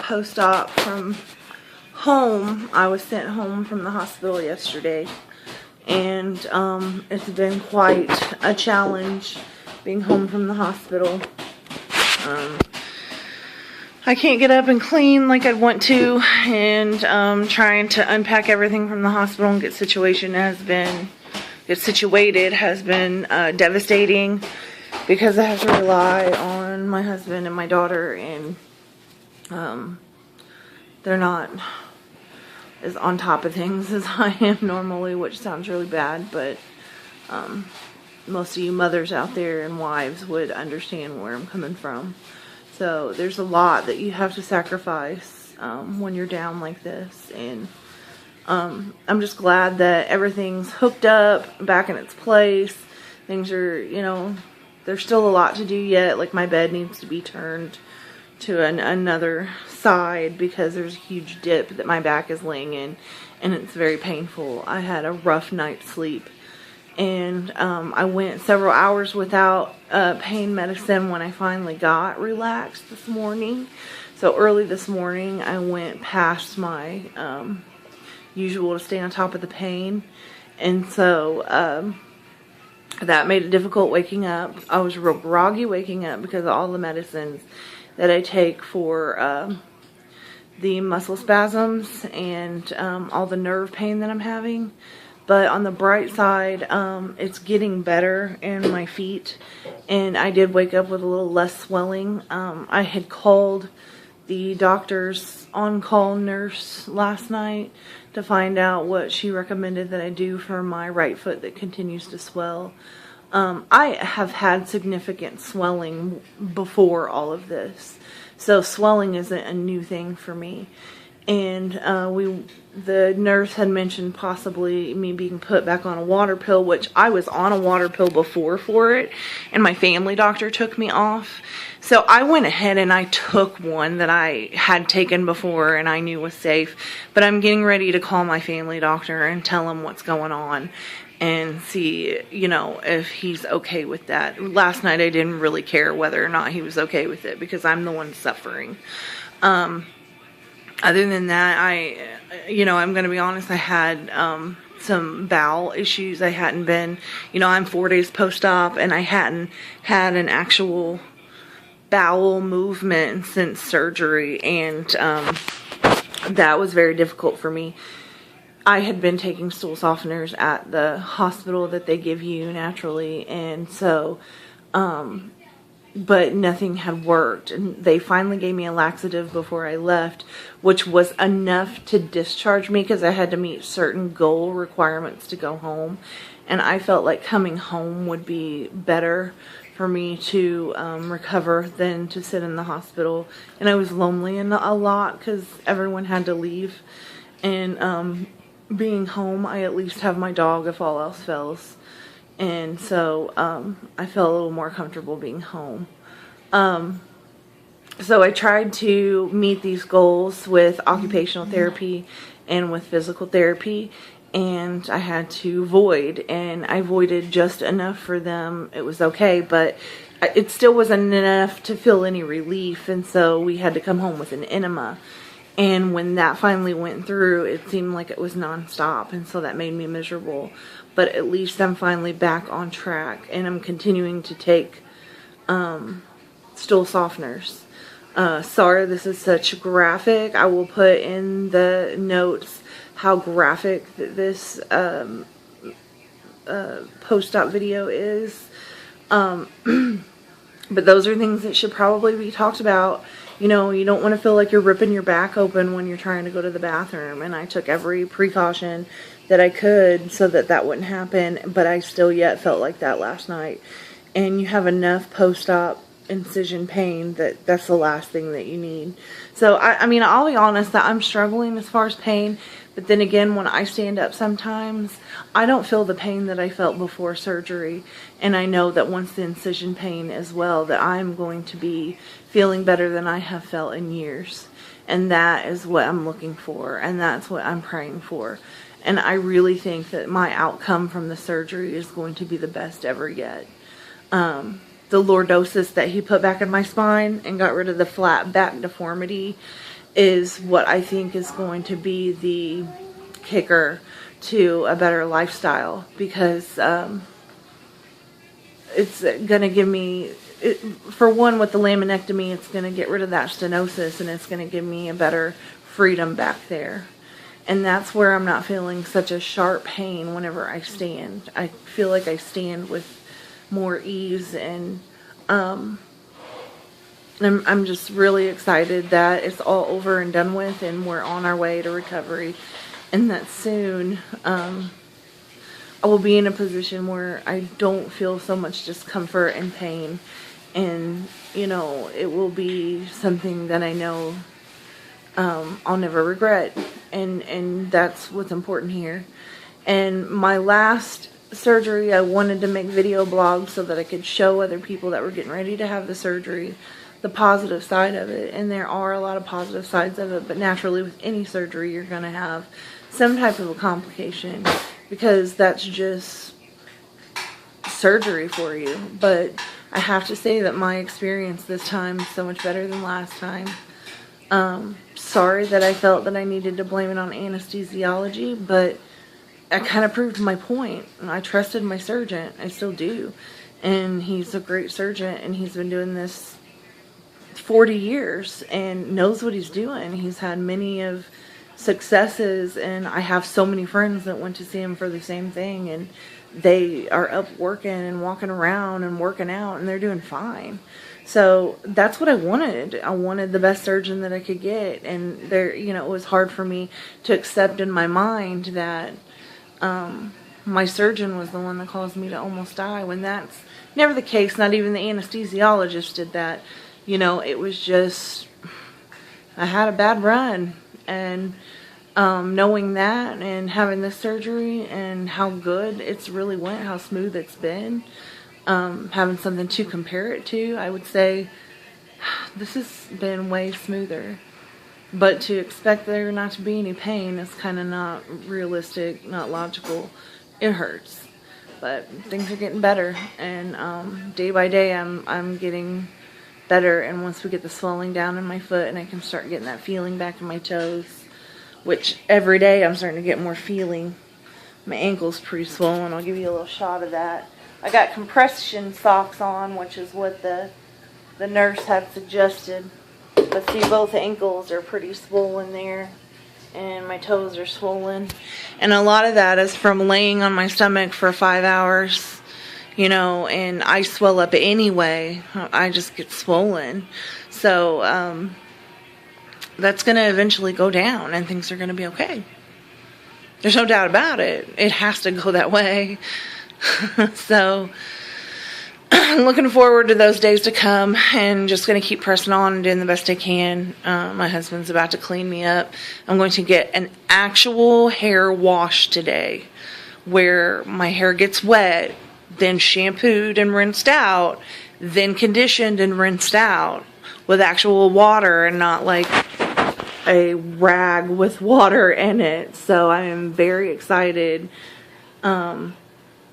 post-op from home. I was sent home from the hospital yesterday, and it's been quite a challenge being home from the hospital. I can't get up and clean like I'd want to, and trying to unpack everything from the hospital and get situated has been devastating, because I have to rely on my husband and my daughter, and they're not as on top of things as I am normally, which sounds really bad, but most of you mothers out there and wives would understand where I'm coming from. So there's a lot that you have to sacrifice when you're down like this, and I'm just glad that everything's hooked up, back in its place. Things are, you know, there's still a lot to do yet. Like, my bed needs to be turned to another side because there's a huge dip that my back is laying in, and it's very painful. I had a rough night's sleep, and I went several hours without pain medicine when I finally got relaxed this morning. So early this morning I went past my usual to stay on top of the pain, and so that made it difficult waking up. I was real groggy waking up because of all the medicines that I take for the muscle spasms and all the nerve pain that I'm having. But on the bright side, it's getting better in my feet, and I did wake up with a little less swelling. I had called the doctor's on-call nurse last night to find out what she recommended that I do for my right foot that continues to swell. I have had significant swelling before all of this, so swelling isn't a new thing for me. And the nurse had mentioned possibly me being put back on a water pill, which I was on a water pill before for it, and my family doctor took me off. So I went ahead and I took one that I had taken before and I knew was safe. But I'm getting ready to call my family doctor and tell him what's going on and see, you know, if he's okay with that. Last night I didn't really care whether or not he was okay with it because I'm the one suffering. Other than that, I'm going to be honest, I had some bowel issues. I hadn't been, I'm 4 days post-op, and I hadn't had an actual bowel movement since surgery, and that was very difficult for me. I had been taking stool softeners at the hospital that they give you naturally, and so, but nothing had worked, and they finally gave me a laxative before I left, which was enough to discharge me because I had to meet certain goal requirements to go home, and I felt like coming home would be better for me to recover than to sit in the hospital. And I was lonely a lot because everyone had to leave, and being home, I at least have my dog if all else fails. And so I felt a little more comfortable being home. So I tried to meet these goals with occupational therapy and with physical therapy, and I had to void, and I voided just enough for them. It was okay, but it still wasn't enough to feel any relief, and so we had to come home with an enema. And when that finally went through, it seemed like it was nonstop, and so that made me miserable. But at least I'm finally back on track, and I'm continuing to take stool softeners. Sorry this is such graphic. I will put in the notes how graphic this post-op video is. But those are things that should probably be talked about. You don't want to feel like you're ripping your back open when you're trying to go to the bathroom. And I took every precaution that I could so that that wouldn't happen. But I still yet felt like that last night. And you have enough post-op incision pain that's the last thing that you need. So, I mean, I'll be honest that I'm struggling as far as pain. But then again, when I stand up sometimes, I don't feel the pain that I felt before surgery. And I know that once the incision pain as well, that I'm going to be feeling better than I have felt in years. And that is what I'm looking for. And that's what I'm praying for. And I really think that my outcome from the surgery is going to be the best ever yet. the lordosis that he put back in my spine and got rid of the flat back deformity is what I think is going to be the kicker to a better lifestyle, because it's going to give me, for one, with the laminectomy, it's going to get rid of that stenosis, and it's going to give me a better freedom back there. And that's where I'm not feeling such a sharp pain whenever I stand. I feel like I stand with more ease, and I'm just really excited that it's all over and done with, and we're on our way to recovery, and that soon I will be in a position where I don't feel so much discomfort and pain, and you know, it will be something that I know I'll never regret, and that's what's important here. And my last surgery, I wanted to make video blogs so that I could show other people that were getting ready to have the surgery the positive side of it, and there are a lot of positive sides of it, but naturally with any surgery you're going to have some type of a complication, because that's just surgery for you. But I have to say that my experience this time is so much better than last time. Sorry that I felt that I needed to blame it on anesthesiology, but I kind of proved my point. I trusted my surgeon. I still do. And he's a great surgeon, and he's been doing this 40 years and knows what he's doing. He's had many of successes, and I have so many friends that went to see him for the same thing, and they are up working and walking around and working out, and they're doing fine. So that's what I wanted. I wanted the best surgeon that I could get, and there, you know, it was hard for me to accept in my mind that my surgeon was the one that caused me to almost die, when that's never the case. Not even the anesthesiologist did that. You know, it was just, I had a bad run, and knowing that and having this surgery and how good it's really went, how smooth it's been, having something to compare it to, I would say this has been way smoother. But to expect there not to be any pain is kind of not realistic, not logical. It hurts, but things are getting better, and day by day I'm getting better. And once we get the swelling down in my foot and I can start getting that feeling back in my toes, which every day I'm starting to get more feeling. My ankle's pretty swollen. I'll give you a little shot of that. I got compression socks on, which is what the nurse had suggested. But see, both ankles are pretty swollen there, and my toes are swollen. And a lot of that is from laying on my stomach for 5 hours, you know, and I swell up anyway. I just get swollen. So that's going to eventually go down, and things are going to be okay. There's no doubt about it. It has to go that way. So looking forward to those days to come, and just going to keep pressing on and doing the best I can. My husband's about to clean me up. I'm going to get an actual hair wash today, where my hair gets wet, then shampooed and rinsed out, then conditioned and rinsed out with actual water, and not like a rag with water in it. So I am very excited.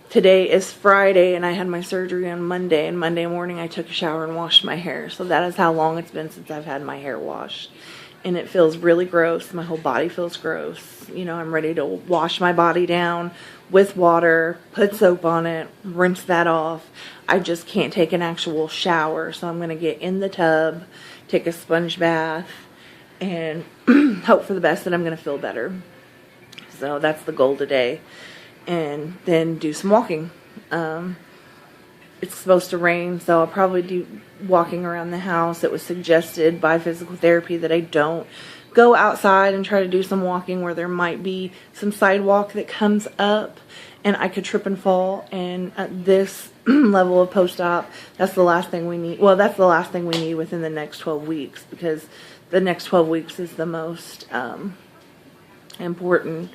Today is Friday, and I had my surgery on Monday, and Monday morning I took a shower and washed my hair. So that is how long it's been since I've had my hair washed. And it feels really gross. My whole body feels gross. You know, I'm ready to wash my body down with water, put soap on it, rinse that off. I just can't take an actual shower. So I'm going to get in the tub, take a sponge bath, and hope for the best that I'm going to feel better. So that's the goal today. And then do some walking. It's supposed to rain, so I'll probably do walking around the house. It was suggested by physical therapy that I don't go outside and try to do some walking where there might be some sidewalk that comes up and I could trip and fall. And at this level of post-op, that's the last thing we need. Well, that's the last thing we need within the next 12 weeks, because the next 12 weeks is the most important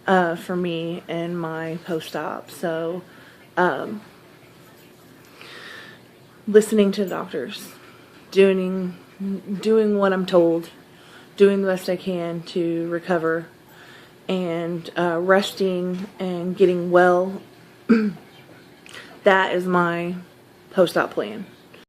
for me and my post-op. So listening to the doctors, doing what I'm told, doing the best I can to recover, and resting and getting well. That is my post-op plan.